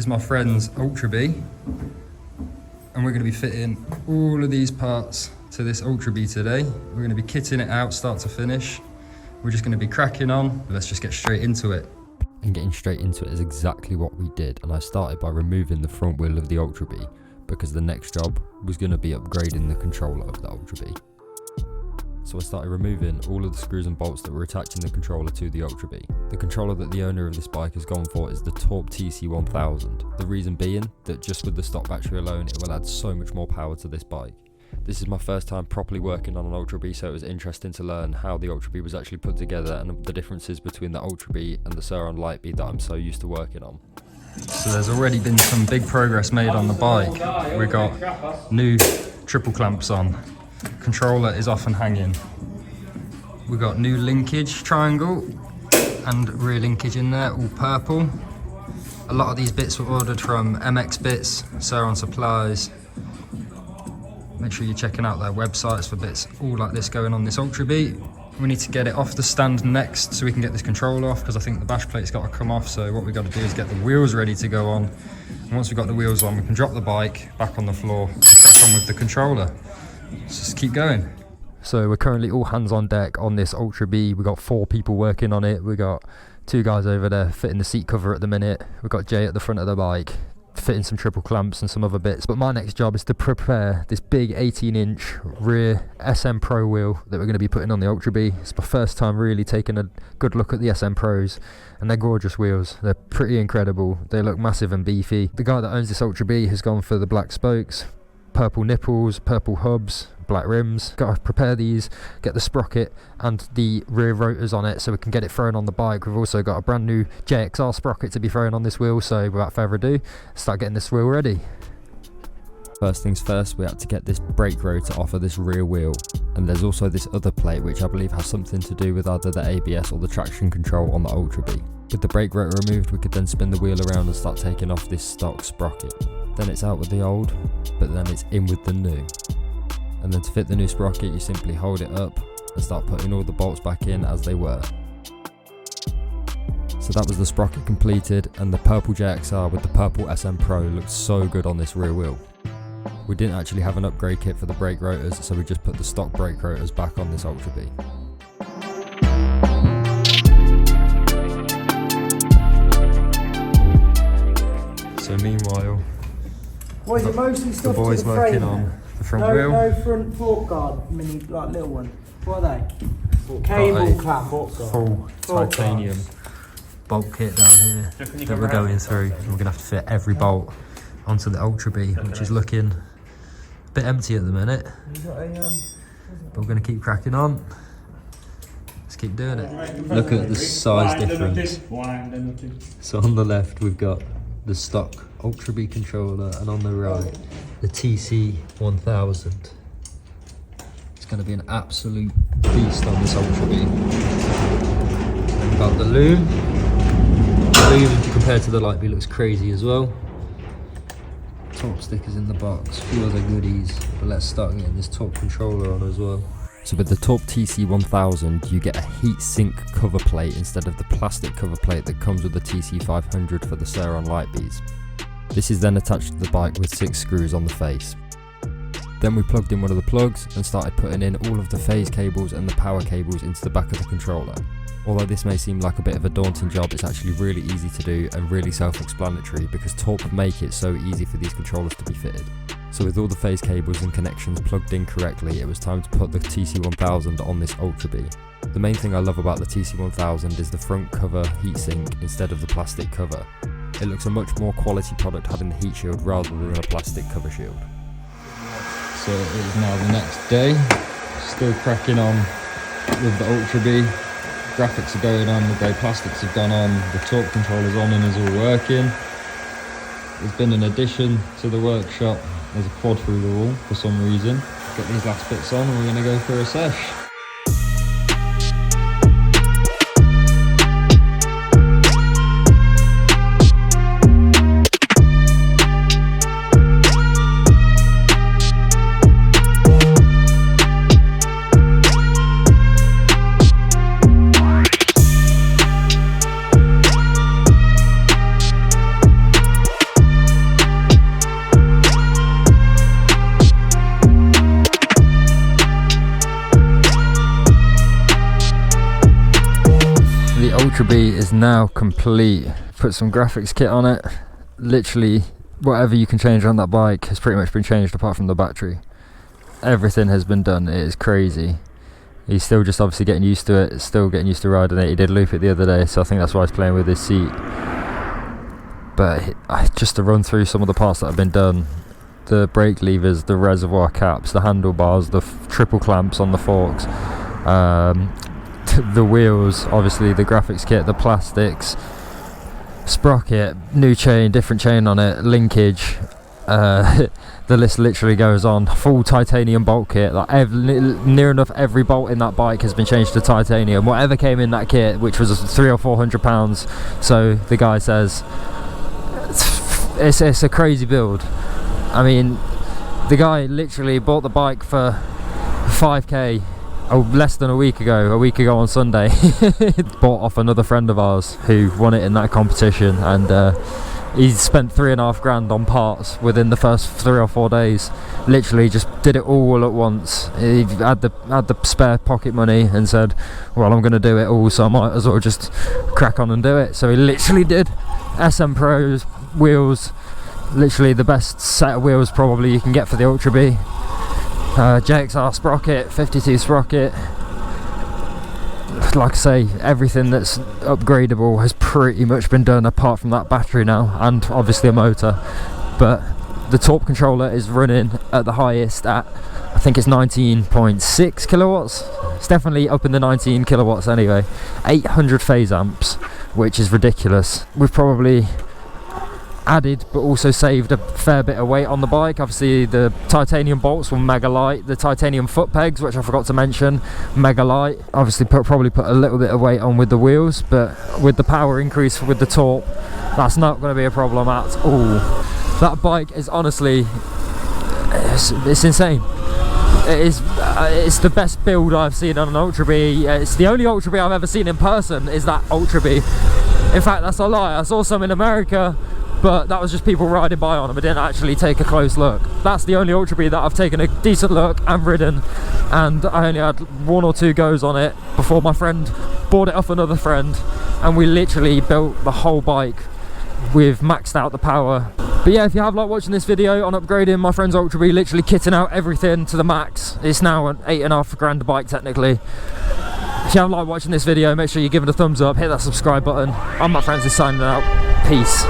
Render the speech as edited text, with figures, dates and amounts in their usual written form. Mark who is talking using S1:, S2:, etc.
S1: is my friend's Ultra Bee, and we're going to be fitting all of these parts to this Ultra Bee today. We're going to be kitting it out start to finish. We're just going to be cracking on. Let's just get straight into it.
S2: And getting straight into it is exactly what we did, and I started by removing the front wheel of the Ultra Bee because the next job was going to be upgrading the controller of the Ultra Bee. So I started removing all of the screws and bolts that were attaching the controller to the Ultra Bee. The controller that the owner of this bike has gone for is the Torp TC1000. The reason being that just with the stock battery alone, it will add so much more power to this bike. This is my first time properly working on an Ultra Bee, so it was interesting to learn how the Ultra Bee was actually put together and the differences between the Ultra Bee and the Surron Light Bee that I'm so used to working on.
S1: So there's already been some big progress made on the bike. We got new triple clamps on. Controller is off and hanging. We got new linkage triangle and rear linkage in there, all purple. A lot of these bits were ordered from MX Bits, Surron Supplies. Make sure you're checking out their websites for bits all like this going on this Ultra Bee. We need to get it off the stand next so we can get this controller off, because I think the bash plate's got to come off. So what we've got to do is get the wheels ready to go on. And once we've got the wheels on, we can drop the bike back on the floor and crack on with the controller. Let's just keep going.
S2: So we're currently all hands on deck on this Ultra Bee. We got 4 people working on it. We got 2 guys over there fitting the seat cover at the minute. We've got Jay at the front of the bike fitting some triple clamps and some other bits. But my next job is to prepare this big 18-inch rear SMpro wheel that we're going to be putting on the Ultra Bee. It's my first time really taking a good look at the SMpros, and they're gorgeous wheels. They're pretty incredible. They look massive and beefy. The guy that owns this Ultra Bee has gone for the black spokes, purple nipples, purple hubs, black rims. Got to prepare these, get the sprocket and the rear rotors on it so we can get it thrown on the bike. We've also got a brand new JXR sprocket to be thrown on this wheel, so without further ado, start getting this wheel ready. First things first, we had to get this brake rotor off of this rear wheel, and there's also this other plate which I believe has something to do with either the ABS or the traction control on the Ultra Bee. With the brake rotor removed, we could then spin the wheel around and start taking off this stock sprocket. Then it's out with the old, but then it's in with the new. And then to fit the new sprocket, you simply hold it up and start putting all the bolts back in as they were. So that was the sprocket completed, and the purple JXR with the purple SMpro looked so good on this rear wheel. We didn't actually have an upgrade kit for the brake rotors, so we just put the stock brake rotors back on this Ultra Bee.
S1: So meanwhile,
S3: what is it, mostly
S1: the
S3: stuff
S1: boys
S3: to the
S1: working
S3: frame,
S1: on the front
S3: no,
S1: wheel.
S3: No front fork guard, mini, like little one. What are they? Cable clamp.
S1: Full titanium bolt kit down here that we're going through. And we're going to have to fit every bolt onto the Ultra Bee, which is looking a bit empty at the minute. But we're going to keep cracking on. Let's keep doing it. Look at the size difference. So on the left we've got the stock Ultra Bee controller, and on the right the TC1000. It's going to be an absolute beast on this Ultra Bee. We've got the loom. The loom compared to the Light Bee looks crazy as well. Torp stickers in the box, a few other goodies, but let's start getting this Torp controller on as well.
S2: So with the Torp TC1000, you get a heat sink cover plate instead of the plastic cover plate that comes with the TC500 for the Surron Light Bees. This is then attached to the bike with 6 screws on the face. Then we plugged in one of the plugs and started putting in all of the phase cables and the power cables into the back of the controller. Although this may seem like a bit of a daunting job, it's actually really easy to do and really self-explanatory because Torp make it so easy for these controllers to be fitted. So with all the phase cables and connections plugged in correctly, it was time to put the TC1000 on this Ultra Bee. The main thing I love about the TC1000 is the front cover heatsink instead of the plastic cover. It looks a much more quality product having the heat shield rather than a plastic cover shield.
S1: So it is now the next day, still cracking on with the Ultra Bee. Graphics are going on, the grey plastics have gone on, the Torp controller's on and is all working. There's been an addition to the workshop. There's a quad through the wall for some reason. Get these last bits on and we're going to go for a sesh.
S2: Ultra Bee is now complete. Put some graphics kit on it. Literally whatever you can change on that bike has pretty much been changed apart from the battery. Everything has been done. It is crazy. He's still just obviously getting used to it, still getting used to riding it. He did loop it the other day, so I think that's why he's playing with his seat. But just to run through some of the parts that have been done: the brake levers, the reservoir caps, the handlebars, the triple clamps on the forks, the wheels, obviously the graphics kit, the plastics, sprocket, new chain, different chain on it, linkage. The list literally goes on. Full titanium bolt kit. Like near enough every bolt in that bike has been changed to titanium. Whatever came in that kit, which was £300 or £400. So the guy says it's a crazy build. I mean, the guy literally bought the bike for 5k less than a week ago on Sunday. Bought off another friend of ours who won it in that competition, and he's spent £3,500 on parts within the first 3 or 4 days. Literally just did it all at once. He had the spare pocket money and said, well, I'm going to do it all, so I might as well just crack on and do it. So he literally did SMpro wheels, literally the best set of wheels probably you can get for the Ultra Bee. JXR sprocket, 52 sprocket. Like I say, everything that's upgradable has pretty much been done apart from that battery now, and obviously a motor. But the Torp controller is running at the highest at, I think it's 19.6 kilowatts. It's definitely up in the 19 kilowatts anyway. 800 phase amps, which is ridiculous. We've probably added but also saved a fair bit of weight on the bike. Obviously the titanium bolts were mega light, the titanium foot pegs, which I forgot to mention, mega light. Obviously probably put a little bit of weight on with the wheels, but with the power increase with the Torp, that's not going to be a problem at all. That bike is honestly, it's insane. It's the best build I've seen on an Ultra Bee. It's the only Ultra Bee I've ever seen in person, is that Ultra Bee. In fact, that's a lie. I saw some in America, but that was just people riding by on them. I didn't actually take a close look. That's the only Ultra Bee that I've taken a decent look and ridden, and I only had 1 or 2 goes on it before my friend bought it off another friend, and we literally built the whole bike. We've maxed out the power. But yeah, if you have liked watching this video on upgrading my friend's Ultra Bee, literally kitting out everything to the max. It's now an £8,500 bike technically. If you have liked watching this video, make sure you give it a thumbs up, hit that subscribe button. I'm Matt Francis signing out. Peace.